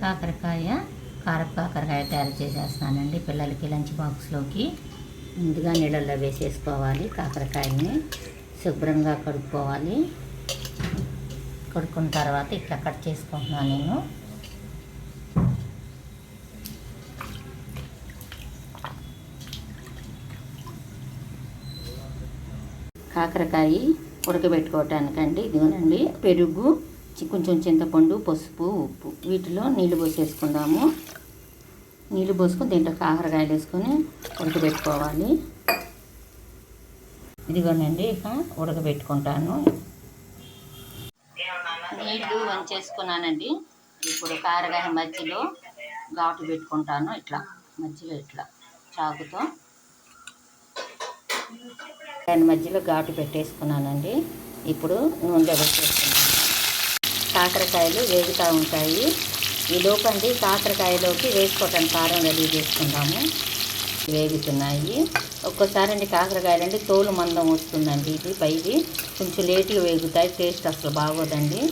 కాకరకాయ కారపు కాకరకాయ తయారు చేసేస్తున్నానండి పిల్లలకి లంచ్ బాక్స్లోకి. ముందుగా నీళ్ళల్లో వేసేసుకోవాలి. కాకరకాయని శుభ్రంగా కడుక్కోవాలి. కడుక్కున్న తర్వాత ఇట్లా కట్ చేసుకుంటున్నాను నేను. కాకరకాయ ఉడకబెట్టుకోవటానికండి ఇదిగోనండి పెరుగు, కొంచెం చింతపండు, పసుపు, ఉప్పు వీటిలో నీళ్ళు పోసేసుకుందాము. నీళ్ళు పోసుకొని దీంట్లో కాకరకాయలు వేసుకొని ఉడకబెట్టుకోవాలి. ఇదిగోనండి ఇక ఉడకబెట్టుకుంటాను. నీళ్ళు వంచేసుకున్నానండి. ఇప్పుడు కాకరకాయ మధ్యలో ఘాటు పెట్టుకుంటాను. ఇట్లా మధ్యలో ఇట్లా చాకుతో దాని మధ్యలో ఘాటు పెట్టేసుకున్నానండి. ఇప్పుడు నూనెలో పెట్టేసుకున్నాను. కాకరకాయలు వేగుతూ ఉంటాయి. ఈ లోపండి కాకరకాయలోకి వేసుకోవటానికి కారం రెడీ చేసుకుందాము. వేగుతున్నాయి. ఒక్కోసారి అండి కాకరకాయలు అండి తోలు మందం వస్తుందండి. ఇది పైది కొంచెం లేటుగా వేగుతాయి. టేస్ట్ అసలు బాగోదండి.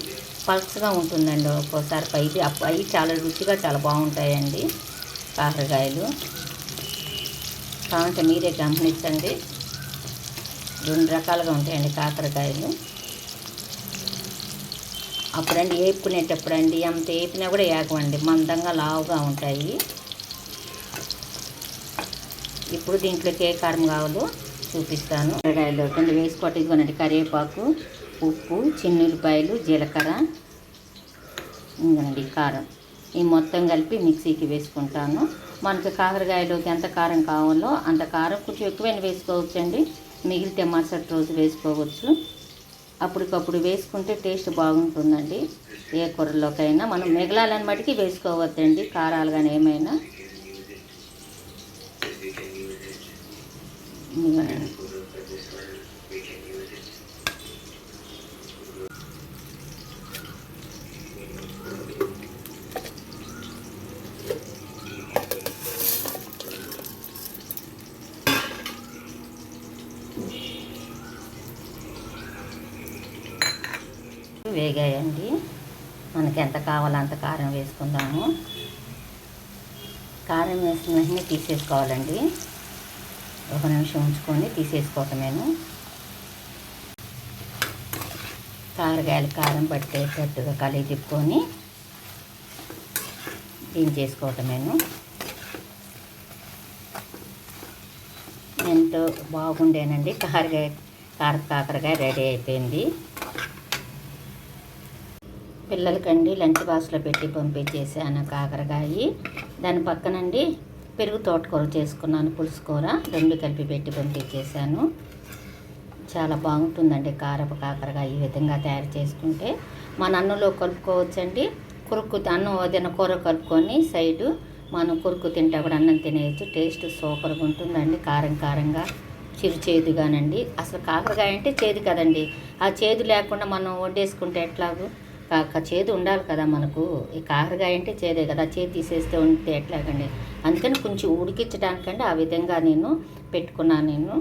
పల్చగా ఉంటుందండి ఒక్కోసారి పైది. అవి చాలా రుచిగా చాలా బాగుంటాయండి కాకరకాయలు. కావాలంటే మీరే గమనించండి. 2 రకాలుగా ఉంటాయండి కాకరకాయలు. అప్పుడండి వేపుకునేటప్పుడు అండి అంత వేపినా కూడా ఏగవండి, మందంగా లావుగా ఉంటాయి. ఇప్పుడు దీంట్లోకి ఏ కారం కావాలో చూపిస్తాను. కూరగాయలు కింద వేసుకోవటం ఇదిగోనండి కరివేపాకు, ఉప్పు, చిన్నుల్లిపాయలు, జీలకర్ర, ఇంకోనండి కారం. ఈ మొత్తం కలిపి మిక్సీకి వేసుకుంటాను. మనకి కాకరకాయలోకి ఎంత కారం కావాలో అంత కారం, కొంచెం ఎక్కువైనా వేసుకోవచ్చండి. మిగిలితే మరుసటి రోజు వేసుకోవచ్చు. అప్పటికప్పుడు వేసుకుంటే టేస్ట్ బాగుంటుందండి. ఏ కూరలోకైనా మనం మిగలాలని మటుకి వేసుకోవద్దండి కారాలు కానీ ఏమైనా. వేగాయండి. మనకి ఎంత కావాలో అంత కారం వేసుకుందాము. కారం వేసిన వెంటనే తీసేసుకోవాలండి. 1 నిమిషం ఉంచుకొని తీసేసుకోవటమేను. కాకరకాయలు కారం పట్టేటట్టుగా కలిగి తిప్పుకొని దించేసుకోవటమేను. ఎంతో బాగుండేనండి కాకరకాయ రెడీ అయిపోయింది. పిల్లలకండి లంచ్ బాక్స్లో పెట్టి పంపించేసాను కాకరకాయ. దాని పక్కనండి పెరుగు తోటకూర చేసుకున్నాను, పులుసు కూర 2 కలిపి పెట్టి పంపించేసాను. చాలా బాగుంటుందండి కారపు కాకరకాయ. ఈ విధంగా తయారు చేసుకుంటే మన అన్నంలో కలుపుకోవచ్చండి. కురుక్కు అన్నం ఏదైనా కూర కలుపుకొని సైడు మనం కురుక్కు తింటే కూడా అన్నం తినేయచ్చు. టేస్ట్ సూపర్గా ఉంటుందండి. కారంగా చేదుగానండి. అసలు కాకరకాయ అంటే చేదు కదండి. ఆ చేదు లేకుండా మనం వండేసుకుంటే ఎట్లాగూ చేదు ఉండాలి కదా మనకు. ఈ కాకరకాయ అంటే చేదే కదా, చేదు తీసేస్తే ఉంటే ఎట్లాగండి. అందుకని కొంచెం ఉడికించడానికండి ఆ విధంగా నేను పెట్టుకున్నాను.